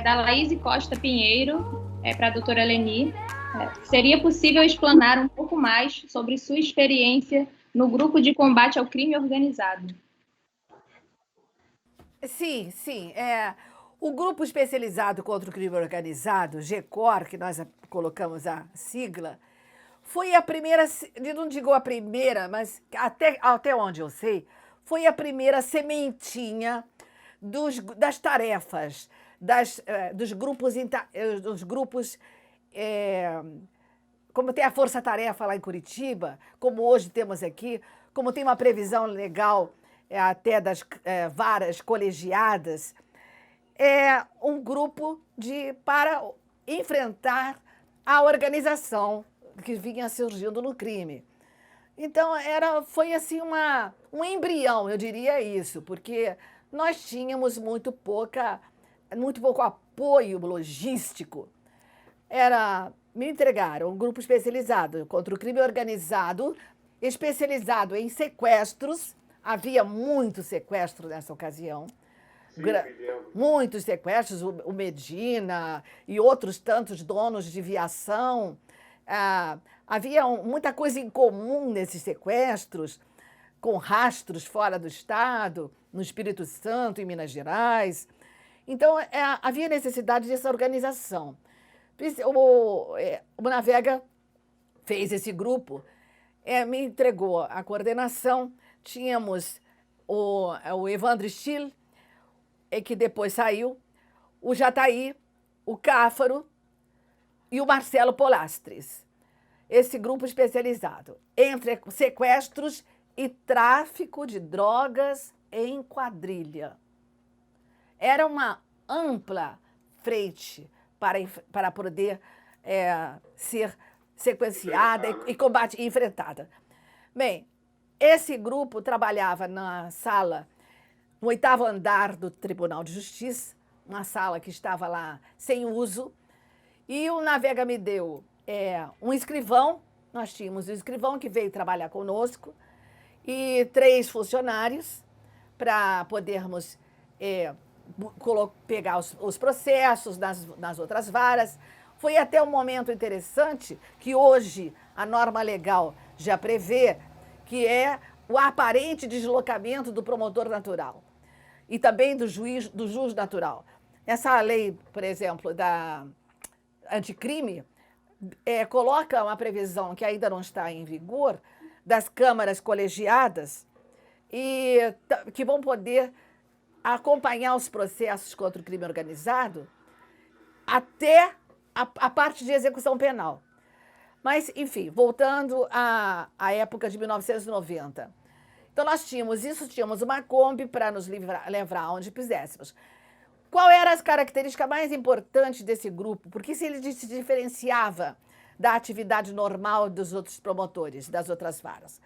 da Laís Costa Pinheiro, para a doutora Leni. Seria possível explanar um pouco mais sobre sua experiência no grupo de combate ao crime organizado? Sim, sim. O Grupo Especializado contra o Crime Organizado, GECOR, que nós colocamos a sigla, foi a primeira, eu não digo a primeira, mas até onde eu sei, foi a primeira sementinha das tarefas, dos grupos como tem a Força Tarefa lá em Curitiba, como hoje temos aqui, como tem uma previsão legal até das varas colegiadas, é um grupo para enfrentar a organização que vinha surgindo no crime. Então, foi assim um embrião, eu diria isso, porque nós tínhamos muito pouco apoio logístico. Me entregaram um grupo especializado contra o crime organizado, especializado em sequestros. Havia muito sequestro nessa ocasião. Sim, muitos sequestros, o Medina e outros tantos donos de viação. Havia muita coisa em comum nesses sequestros, com rastros fora do Estado, no Espírito Santo, em Minas Gerais. Então, havia necessidade dessa organização. O Navega fez esse grupo, me entregou a coordenação. Tínhamos o Evandro Still, que depois saiu, o Jataí, o Cáfaro e o Marcelo Polastres. Esse grupo especializado entre sequestros e tráfico de drogas em quadrilha. Era uma ampla frente para poder ser sequenciada e enfrentada. Bem, esse grupo trabalhava na sala, no 8º andar do Tribunal de Justiça, uma sala que estava lá sem uso, e o Navega me deu um escrivão. Nós tínhamos um escrivão que veio trabalhar conosco e 3 funcionários para podermos pegar os processos nas outras varas. Foi até um momento interessante que hoje a norma legal já prevê, que é o aparente deslocamento do promotor natural e também do juiz natural. Essa lei, por exemplo, da anticrime, coloca uma previsão que ainda não está em vigor das câmaras colegiadas e que vão poder acompanhar os processos contra o crime organizado até a parte de execução penal. Mas, enfim, voltando à época de 1990. Então, nós tínhamos uma Kombi para nos levar onde quiséssemos. Qual era as características mais importantes desse grupo? Porque se ele se diferenciava da atividade normal dos outros promotores, das outras varas.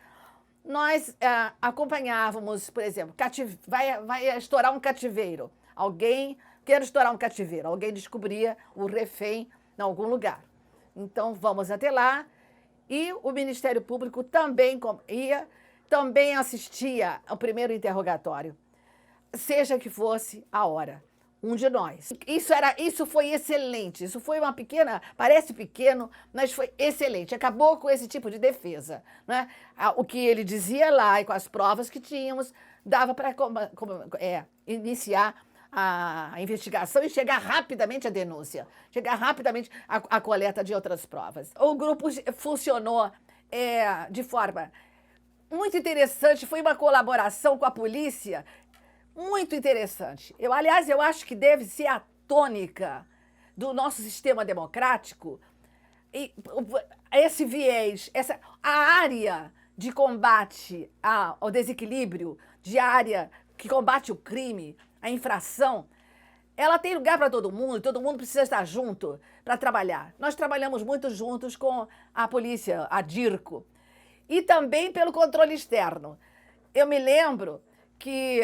Nós acompanhávamos, por exemplo, vai estourar um cativeiro. Alguém quer estourar um cativeiro. Alguém descobria o refém em algum lugar. Então, vamos até lá. E o Ministério Público também também assistia ao primeiro interrogatório, seja que fosse a hora. Um de nós. Isso foi excelente. Isso foi parece pequeno, mas foi excelente. Acabou com esse tipo de defesa, né? O que ele dizia lá e com as provas que tínhamos, dava para iniciar a investigação e chegar rapidamente à denúncia, chegar rapidamente à coleta de outras provas. O grupo funcionou de forma muito interessante, foi uma colaboração com a polícia muito interessante. Aliás, eu acho que deve ser a tônica do nosso sistema democrático, e esse viés, a área de combate ao desequilíbrio, de área que combate o crime, a infração, ela tem lugar para todo mundo precisa estar junto para trabalhar. Nós trabalhamos muito juntos com a polícia, a DIRCO, e também pelo controle externo. Eu me lembro que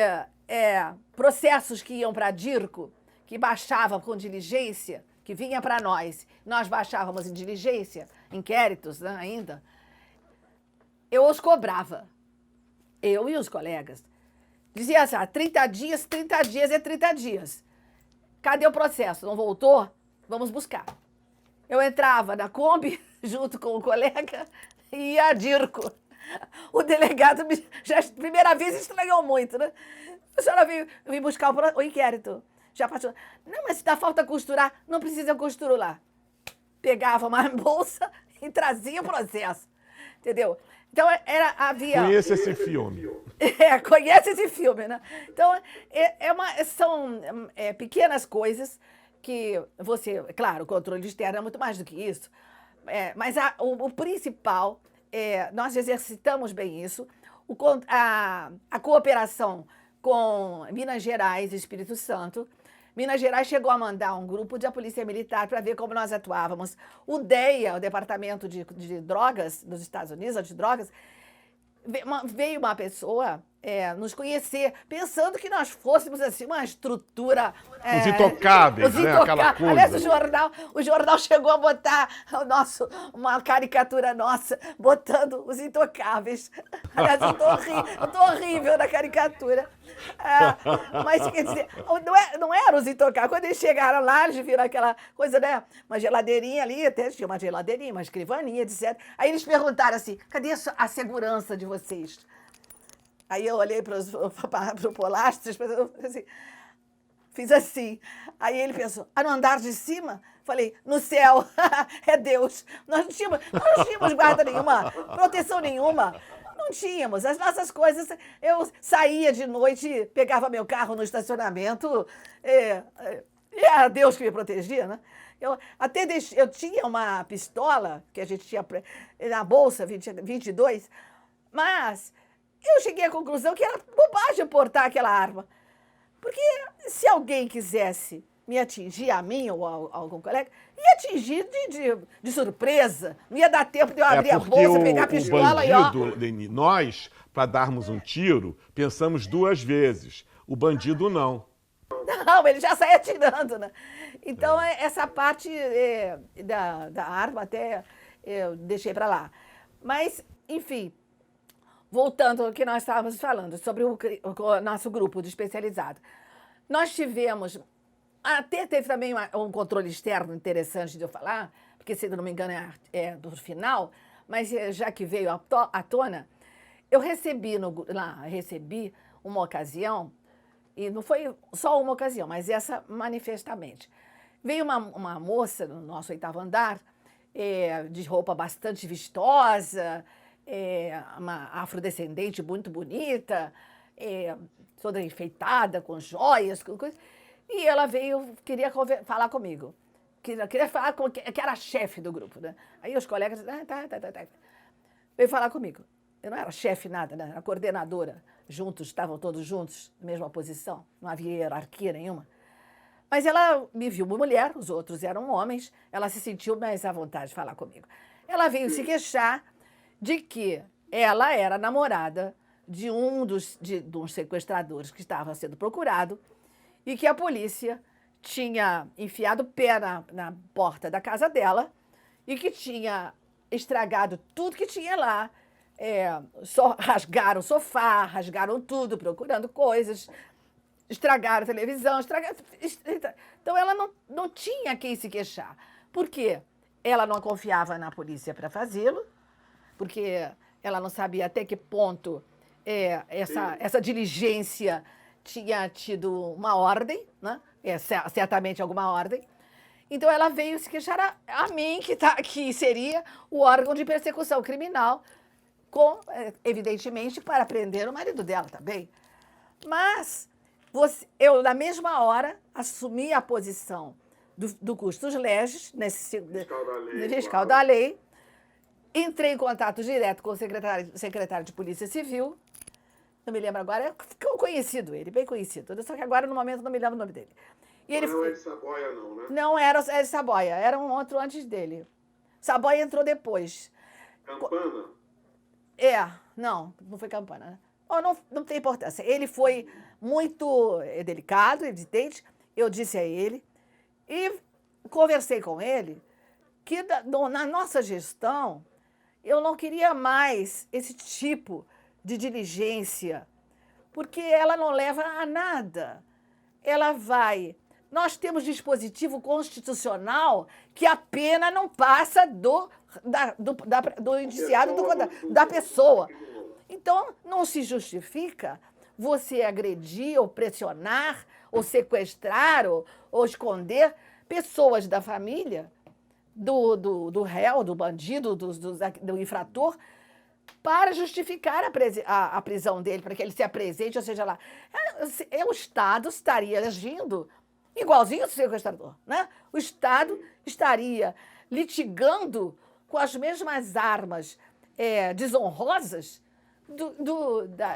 processos que iam para a DIRCO, que baixavam com diligência, que vinha para nós baixávamos em diligência, inquéritos, né, ainda, eu os cobrava, eu e os colegas. Dizia assim, 30 dias é 30 dias. Cadê o processo? Não voltou? Vamos buscar. Eu entrava na Kombi, junto com o colega, e ia a Dirco. O delegado, já primeira vez, estranhou muito, né? A senhora veio buscar o inquérito. Já passou. Não, mas se dá falta costurar, não precisa, eu costuro lá. Pegava uma bolsa e trazia o processo. Entendeu? Então, havia... Conheça esse filme. Conhece esse filme, né? Então, são pequenas coisas que você... Claro, o controle externo é muito mais do que isso. Mas o principal, nós exercitamos bem isso. A cooperação com Minas Gerais e Espírito Santo. Minas Gerais chegou a mandar um grupo da Polícia Militar para ver como nós atuávamos. O DEA, o Departamento de Drogas dos Estados Unidos, Antidrogas, veio uma pessoa nos conhecer, pensando que nós fôssemos assim, uma estrutura... Os intocáveis, né? Aquela coisa. Aliás, o jornal chegou a botar uma caricatura nossa, botando os intocáveis. Aliás, eu tô horrível na caricatura. Mas, quer dizer, não eram os intocáveis. Quando eles chegaram lá, eles viram aquela coisa, né? Uma geladeirinha ali, até tinha uma geladeirinha, uma escrivaninha, etc. Aí eles perguntaram assim, cadê a segurança de vocês? Aí eu olhei para o Polastro, assim, fiz assim. Aí ele pensou, no andar de cima? Falei, no céu, é Deus. Nós não tínhamos guarda nenhuma, proteção nenhuma. Não tínhamos. As nossas coisas, eu saía de noite, pegava meu carro no estacionamento, era Deus que me protegia, né? Eu tinha uma pistola, que a gente tinha na bolsa, 22, mas... eu cheguei à conclusão que era bobagem portar aquela arma. Porque se alguém quisesse me atingir, a mim ou a algum colega, ia atingir de surpresa. Não ia dar tempo de eu abrir a bolsa, pegar a pistola e ó... Leni, nós, para darmos um tiro, pensamos 2 vezes. O bandido não. Não, ele já saía atirando, né? Então, essa parte da arma até eu deixei para lá. Mas, enfim... voltando ao que nós estávamos falando, sobre o nosso grupo de especializado. Nós tivemos, até teve também um controle externo interessante de eu falar, porque, se não me engano, é do final, mas já que veio à tona, eu recebi uma ocasião, e não foi só uma ocasião, mas essa manifestamente. Veio uma moça no nosso 8º andar, de roupa bastante vistosa, uma afrodescendente muito bonita, toda enfeitada, com joias, com coisa. E ela queria falar comigo. Queria falar que era a chefe do grupo, né? Aí os colegas, tá. Veio falar comigo. Eu não era chefe nada, né? Era coordenadora. Estavam todos juntos, na mesma posição. Não havia hierarquia nenhuma. Mas ela me viu uma mulher, os outros eram homens. Ela se sentiu mais à vontade de falar comigo. Ela veio se queixar de que ela era namorada de um dos sequestradores que estava sendo procurado e que a polícia tinha enfiado o pé na porta da casa dela e que tinha estragado tudo que tinha lá. Rasgaram o sofá, rasgaram tudo, procurando coisas, estragaram a televisão, Então, ela não tinha quem se queixar. Por quê? Ela não confiava na polícia para fazê-lo, porque ela não sabia até que ponto essa diligência tinha tido uma ordem, né? Certamente alguma ordem. Então, ela veio se queixar a mim, que seria o órgão de persecução criminal, evidentemente, para prender o marido dela também. Mas eu, na mesma hora, assumi a posição do custos legis, fiscal da lei, entrei em contato direto com o secretário de Polícia Civil, não me lembro agora, ficou conhecido ele, bem conhecido, só que agora, no momento, não me lembro o nome dele. E ele, não é de Saboia, não, né? Não era de Saboia, era um outro antes dele. Saboia entrou depois. Campana? Não foi Campana, né? Não tem importância. Ele foi muito delicado, evidente, eu disse a ele, e conversei com ele, que na nossa gestão, eu não queria mais esse tipo de diligência, porque ela não leva a nada. Ela vai nós temos dispositivo constitucional que a pena não passa do indiciado, da pessoa. Então, não se justifica você agredir, ou pressionar, ou sequestrar, ou esconder pessoas da família, do réu, do bandido, do infrator, para justificar a prisão dele, para que ele se apresente, ou seja lá. O Estado estaria agindo igualzinho o sequestrador, né? O Estado estaria litigando com as mesmas armas desonrosas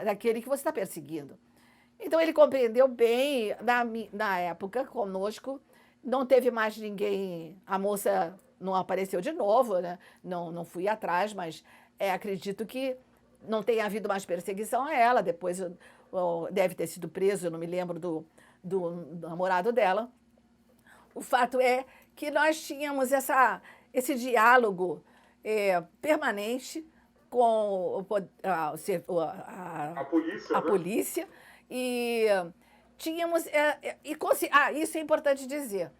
daquele que você está perseguindo. Então, ele compreendeu bem, na época, conosco, não teve mais ninguém, a moça não apareceu de novo, né? Não fui atrás, mas acredito que não tenha havido mais perseguição a ela, depois deve ter sido preso, eu não me lembro do namorado dela. O fato é que nós tínhamos esse diálogo permanente com a polícia, e tínhamos... isso é importante dizer.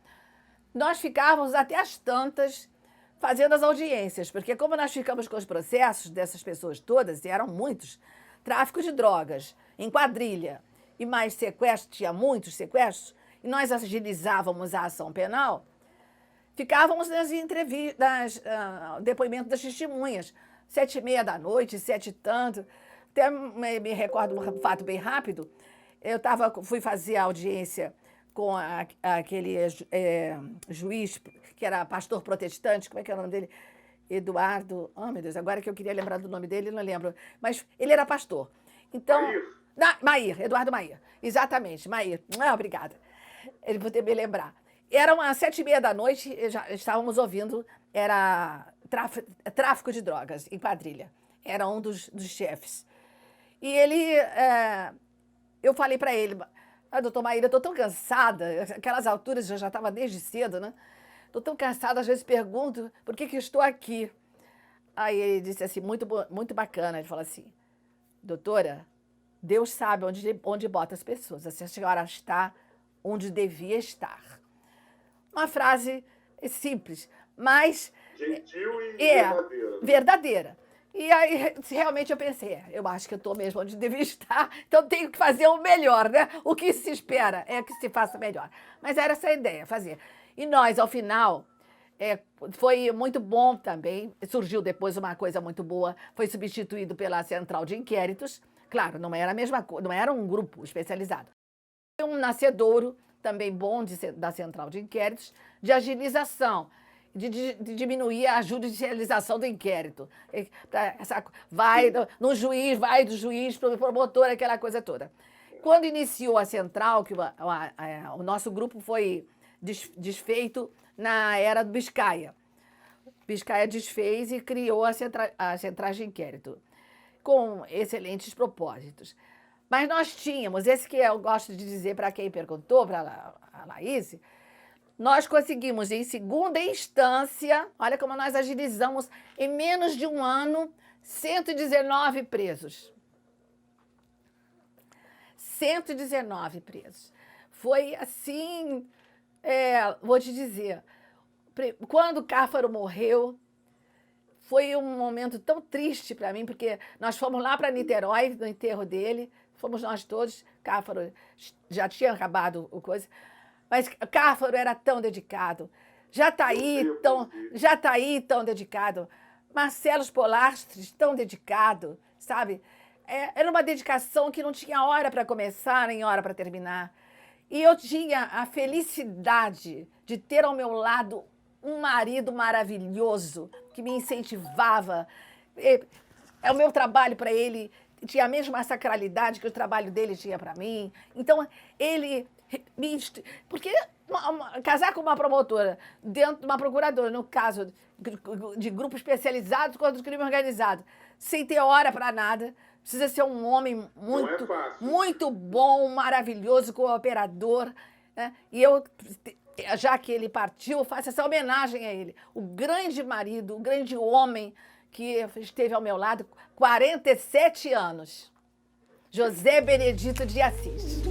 Nós ficávamos até as tantas fazendo as audiências, porque como nós ficamos com os processos dessas pessoas todas, e eram muitos, tráfico de drogas, em quadrilha, e mais sequestros, tinha muitos sequestros, e nós agilizávamos a ação penal, ficávamos nas entrevistas, depoimento das testemunhas, 7h30 da noite, 7 e tanto. Até me recordo um fato bem rápido. Eu fui fazer a audiência com aquele juiz, que era pastor protestante, como é que era o nome dele? Eduardo, meu Deus, agora que eu queria lembrar do nome dele, não lembro. Mas ele era pastor. Então, Mair, Eduardo Mair, exatamente, Mair. Obrigada. Ele poder me lembrar. Era umas 7h30 da noite, já estávamos ouvindo, era tráfico de drogas em quadrilha. Era um dos chefes. E ele, eu falei para ele, doutor Maíra, eu estou tão cansada, aquelas alturas eu já estava desde cedo, né? Estou tão cansada, às vezes pergunto por que estou aqui. Aí ele disse assim, muito bacana, ele falou assim, doutora, Deus sabe onde bota as pessoas, a senhora está onde devia estar. Uma frase simples, mas... gentil e verdadeira. E aí, realmente, eu pensei, eu acho que eu estou mesmo onde devia estar, então tenho que fazer o melhor, né? O que se espera é que se faça melhor. Mas era essa a ideia, fazer. E nós, ao final, foi muito bom também, surgiu depois uma coisa muito boa, foi substituído pela Central de Inquéritos. Claro, não era a mesma coisa, não era um grupo especializado. Foi um nascedouro também bom da Central de Inquéritos, de agilização, de diminuir a judicialização do inquérito. Vai no juiz, vai do juiz para o promotor, aquela coisa toda. Quando iniciou a Central, que o nosso grupo foi desfeito na era do Biscaia. Biscaia desfez e criou a Centrais de Inquérito, com excelentes propósitos. Mas nós tínhamos, esse que eu gosto de dizer para quem perguntou, para a Laís, nós conseguimos, em segunda instância, olha como nós agilizamos, em menos de um ano, 119 presos. 119 presos. Foi assim, vou te dizer, quando Cáfaro morreu, foi um momento tão triste para mim, porque nós fomos lá para Niterói, no enterro dele, fomos nós todos, Cáfaro já tinha acabado o coisa, mas Cáfaro era tão dedicado, Jataí tão dedicado, Marcelo Polastres tão dedicado, sabe? Era uma dedicação que não tinha hora para começar nem hora para terminar. E eu tinha a felicidade de ter ao meu lado um marido maravilhoso que me incentivava. O meu trabalho para ele tinha a mesma sacralidade que o trabalho dele tinha para mim. Então, ele... Porque casar com uma promotora, dentro de uma procuradora, no caso de grupo especializado contra o crime organizado, sem ter hora para nada, precisa ser um homem muito bom, maravilhoso, cooperador, né? E eu, já que ele partiu, faço essa homenagem a ele, o grande marido, o grande homem que esteve ao meu lado 47 anos, José Benedito de Assis.